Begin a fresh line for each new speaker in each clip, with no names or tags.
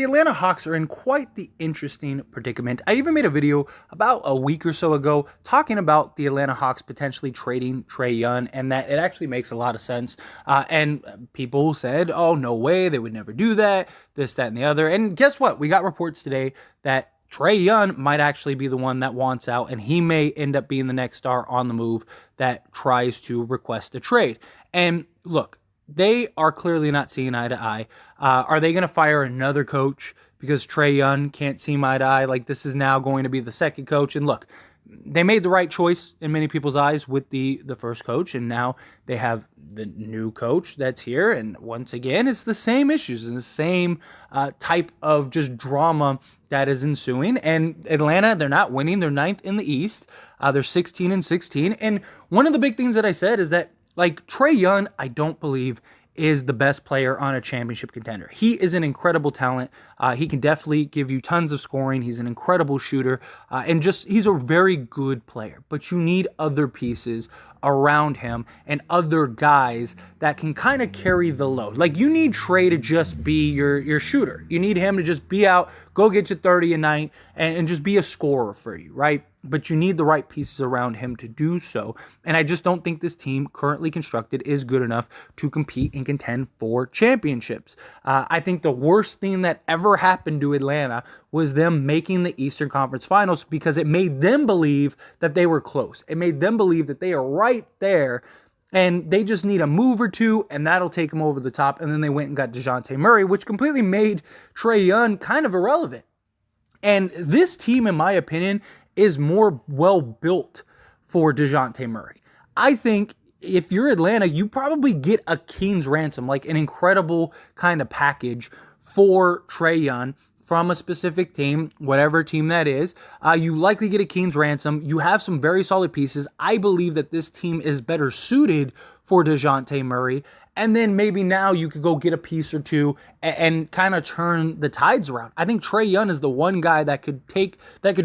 The Atlanta Hawks are in quite the interesting predicament. I even made a video about a week or so ago talking about the Atlanta Hawks potentially trading Trae Young, and that it actually makes a lot of sense. And people said, oh, no way, they would never do that, this, that, and the other. And guess what? We got reports today that Trae Young might actually be the one that wants out, and he may end up being the next star on the move that tries to request a trade. And look, they are clearly not seeing eye to eye. Are they going to fire another coach because Trae Young can't see eye to eye? Like, this is now going to be the second coach. And look, they made the right choice in many people's eyes with the first coach, and now they have the new coach that's here. And once again, it's the same issues and the same type of just drama that is ensuing. And Atlanta, they're not winning. They're ninth in the East. They're 16-16. And one of the big things that I said is that, like, Trae Young, I don't believe is the best player on a championship contender. He is an incredible talent. He can definitely give you tons of scoring. He's an incredible shooter, and just he's a very good player. But you need other pieces around him and other guys that can kind of carry the load. Like, you need Trae to just be your shooter. You need him to just be out, go get you 30 a night, and just be a scorer for you, right? But you need the right pieces around him to do so. And I just don't think this team currently constructed is good enough to compete and contend for championships. I think the worst thing that ever happened to Atlanta was them making the Eastern Conference Finals, because it made them believe that they were close. It made them believe that they are right there, and they just need a move or two, and that'll take them over the top. And then they went and got DeJounte Murray, which completely made Trae Young kind of irrelevant. And this team, in my opinion, is more well-built for DeJounte Murray. I think if you're Atlanta, you probably get a king's ransom, like an incredible kind of package for Trae Young from a specific team, whatever team that is. You likely get a king's ransom. You have some very solid pieces. I believe that this team is better suited for DeJounte Murray. And then maybe now you could go get a piece or two and kind of turn the tides around. I think Trae Young is the one guy that could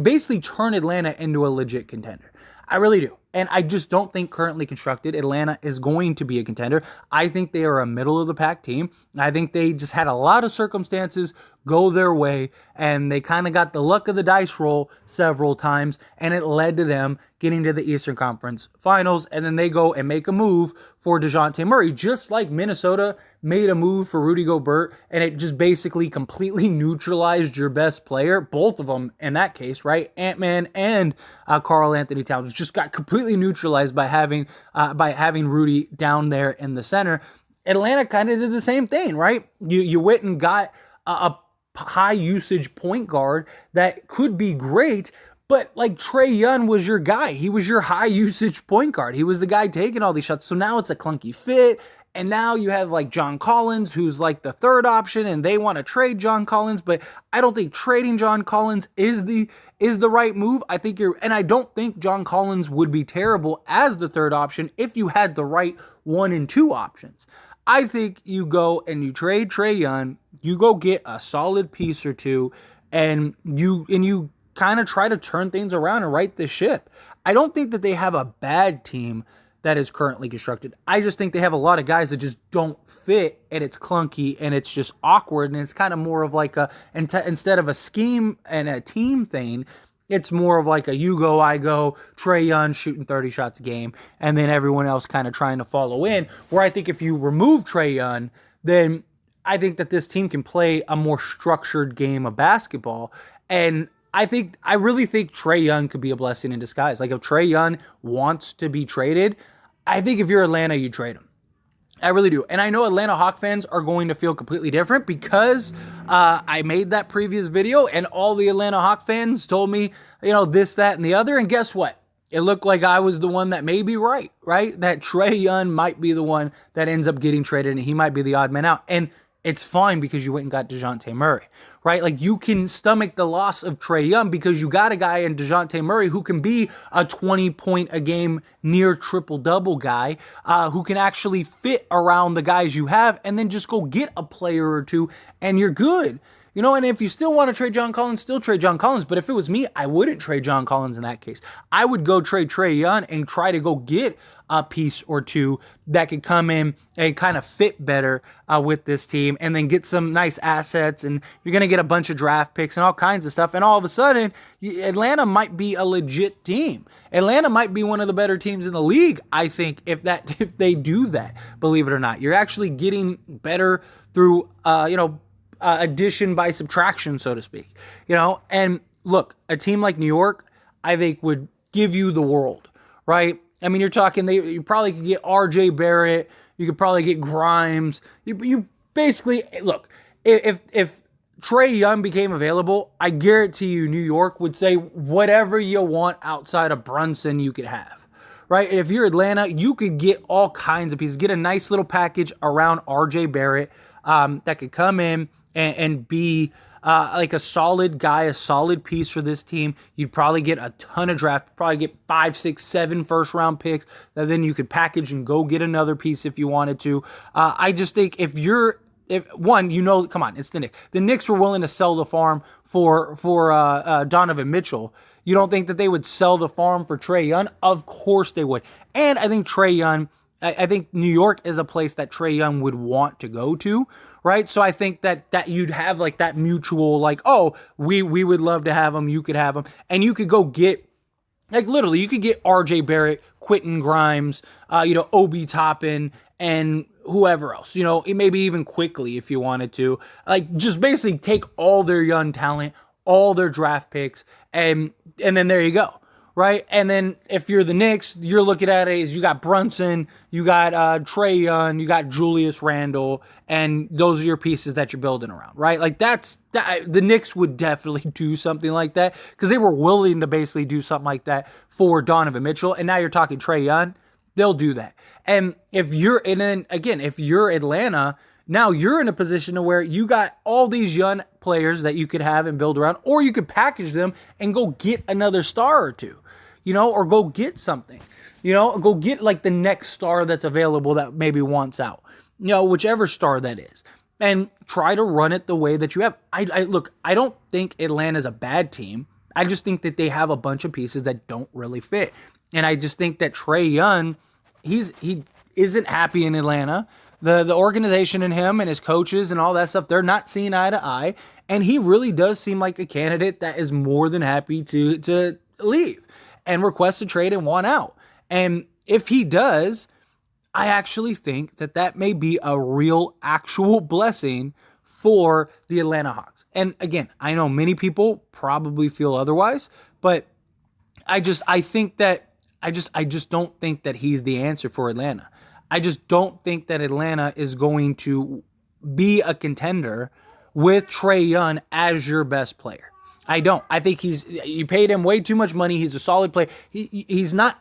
basically turn Atlanta into a legit contender. I really do. And I just don't think currently constructed Atlanta is going to be a contender. I think they are a middle of the pack team. I think they just had a lot of circumstances go their way, and they kind of got the luck of the dice roll several times, and it led to them getting to the Eastern Conference Finals. And then they go and make a move for DeJounte Murray, just like Minnesota made a move for Rudy Gobert, and it just basically completely neutralized your best player. Both of them in that case, right? Ant-Man and Karl Anthony Towns just got completely neutralized by having Rudy down there in the center. Atlanta kind of did the same thing, right? You went and got a high usage point guard that could be great, but like Trae Young was your guy. He was your high usage point guard. He was the guy taking all these shots. So now it's a clunky fit. And now you have like John Collins, who's like the third option, and they want to trade John Collins, but I don't think trading John Collins is the right move. And I don't think John Collins would be terrible as the third option if you had the right 1 and 2 options. I think you go and you trade Trae Young, you go get a solid piece or two, and you kind of try to turn things around and right the ship. I don't think that they have a bad team that is currently constructed. I just think they have a lot of guys that just don't fit, and it's clunky, and it's just awkward, and it's kind of more of like instead of a scheme and a team thing, it's more of like a you go, I go, Trae Young shooting 30 shots a game, and then everyone else kind of trying to follow in, where I think if you remove Trae Young, then I think that this team can play a more structured game of basketball. And I really think Trae Young could be a blessing in disguise. Like, if Trae Young wants to be traded, I think if you're Atlanta, you trade him. I really do. And I know Atlanta Hawk fans are going to feel completely different because I made that previous video and all the Atlanta Hawk fans told me, this, that, and the other. And guess what? It looked like I was the one that may be right? That Trae Young might be the one that ends up getting traded, and he might be the odd man out. And it's fine because you went and got DeJounte Murray, right? Like, you can stomach the loss of Trae Young because you got a guy in DeJounte Murray who can be a 20-point-a-game near triple-double guy who can actually fit around the guys you have, and then just go get a player or two and you're good. And if you still want to trade John Collins, still trade John Collins. But if it was me, I wouldn't trade John Collins in that case. I would go trade Trae Young and try to go get a piece or two that could come in and kind of fit better with this team, and then get some nice assets, and you're going to get a bunch of draft picks and all kinds of stuff, and all of a sudden, Atlanta might be a legit team. Atlanta might be one of the better teams in the league, I think, if they do that, believe it or not. You're actually getting better through, addition by subtraction, so to speak. And look, a team like New York, I think, would give you the world, right? I mean, you're talking, you probably could get R.J. Barrett, you could probably get Grimes. You basically, look, if Trae Young became available, I guarantee you New York would say whatever you want outside of Brunson you could have, right? If you're Atlanta, you could get all kinds of pieces. Get a nice little package around R.J. Barrett that could come in and be like a solid guy, a solid piece for this team. You'd probably get a ton of draft, probably get 5, 6, 7 first-round picks that then you could package and go get another piece if you wanted to. I just think if come on, it's the Knicks. The Knicks were willing to sell the farm for Donovan Mitchell. You don't think that they would sell the farm for Trae Young? Of course they would. And I think Trae Young, I think New York is a place that Trae Young would want to go to, right? So I think that you'd have like that mutual, like, oh, we would love to have him, you could have him, and you could go get, like, literally, you could get R.J. Barrett, Quentin Grimes, Obi Toppin, and whoever else, maybe even quickly if you wanted to, like, just basically take all their young talent, all their draft picks, and then there you go. Right? And then if you're the Knicks, you're looking at it as you got Brunson, you got Trae Young, you got Julius Randle, and those are your pieces that you're building around, right? Like the Knicks would definitely do something like that because they were willing to basically do something like that for Donovan Mitchell. And now you're talking Trae Young, they'll do that. And if you're Atlanta, now you're in a position to where you got all these young players that you could have and build around, or you could package them and go get another star or two, or go get something, go get like the next star that's available that maybe wants out, whichever star that is, and try to run it the way that you have. I don't think Atlanta's a bad team. I just think that they have a bunch of pieces that don't really fit. And I just think that Trae Young, he isn't happy in Atlanta. The organization and him and his coaches and all that stuff, they're not seeing eye to eye. And he really does seem like a candidate that is more than happy to leave and request a trade and want out. And if he does, I actually think that may be a real, actual blessing for the Atlanta Hawks. And again, I know many people probably feel otherwise, but I just don't think that he's the answer for Atlanta. I just don't think that Atlanta is going to be a contender with Trae Young as your best player. I don't. I think you paid him way too much money. He's a solid player. He's not.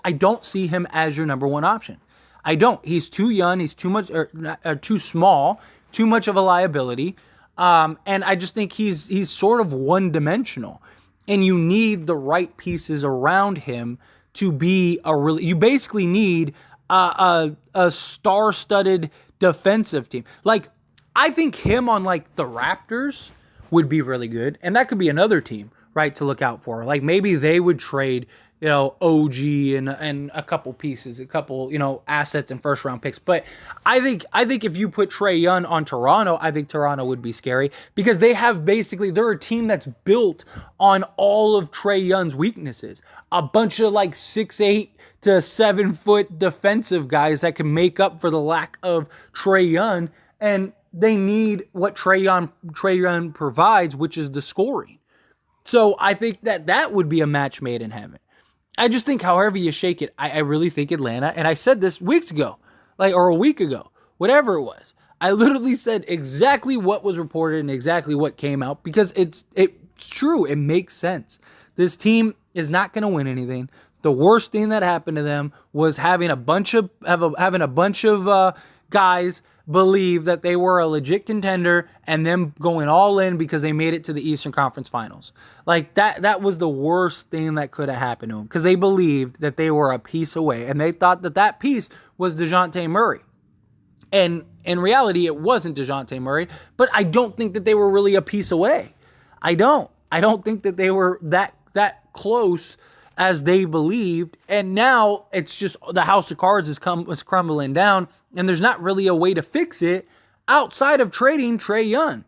I don't see him as your number one option. I don't. He's too young. He's too much or too small. Too much of a liability. And I just think he's sort of one dimensional. And you need the right pieces around him to be you basically need a star-studded defensive team. Like, I think him on like the Raptors would be really good, and that could be another team, right, to look out for. Like maybe they would trade, OG and a couple pieces, a couple, assets and first round picks. But I think if you put Trae Young on Toronto, I think Toronto would be scary because they're a team that's built on all of Trae Young's weaknesses. A bunch of like 6'8" to 7 foot defensive guys that can make up for the lack of Trae Young, and they need what Trae Young provides, which is the scoring. So I think that would be a match made in heaven. I just think however you shake it, I really think Atlanta, and I said this weeks ago, or a week ago, whatever it was. I literally said exactly what was reported and exactly what came out because it's true. It makes sense. This team is not going to win anything. The worst thing that happened to them was having a bunch of guys believe that they were a legit contender and them going all in because they made it to the Eastern Conference Finals. Like that was the worst thing that could have happened to them because they believed that they were a piece away and they thought that piece was DeJounte Murray. And in reality, it wasn't DeJounte Murray, but I don't think that they were really a piece away. I don't think that they were that close as they believed, and now it's just the house of cards is crumbling down, and there's not really a way to fix it outside of trading Trae Young.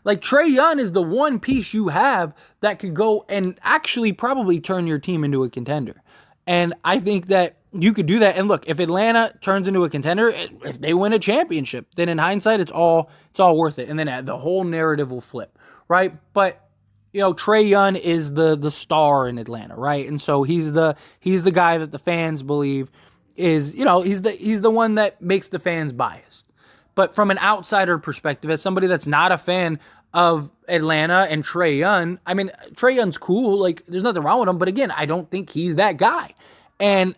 Like, Trae Young is the one piece you have that could go and actually probably turn your team into a contender. And I think that you could do that. And look, if Atlanta turns into a contender, if they win a championship, then in hindsight, it's all worth it. And then the whole narrative will flip, right? But Trae Young is the star in Atlanta, right? And so he's the guy that the fans believe is, he's the one that makes the fans biased. But from an outsider perspective, as somebody that's not a fan of Atlanta and Trae Young, I mean, Trae Young's cool. Like, there's nothing wrong with him. But again, I don't think he's that guy. And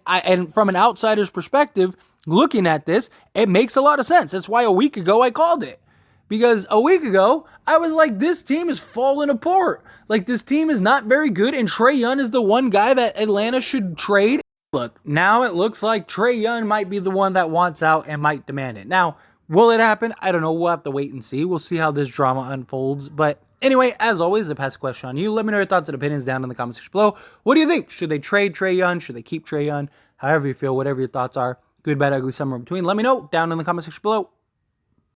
from an outsider's perspective, looking at this, it makes a lot of sense. That's why a week ago I called it. Because a week ago, I was like, this team is falling apart. Like, this team is not very good, and Trae Young is the one guy that Atlanta should trade. Look, now it looks like Trae Young might be the one that wants out and might demand it. Now, will it happen? I don't know. We'll have to wait and see. We'll see how this drama unfolds. But anyway, as always, the past question on you. Let me know your thoughts and opinions down in the comments section below. What do you think? Should they trade Trae Young? Should they keep Trae Young? However you feel, whatever your thoughts are. Good, bad, ugly, somewhere in between. Let me know down in the comment section below.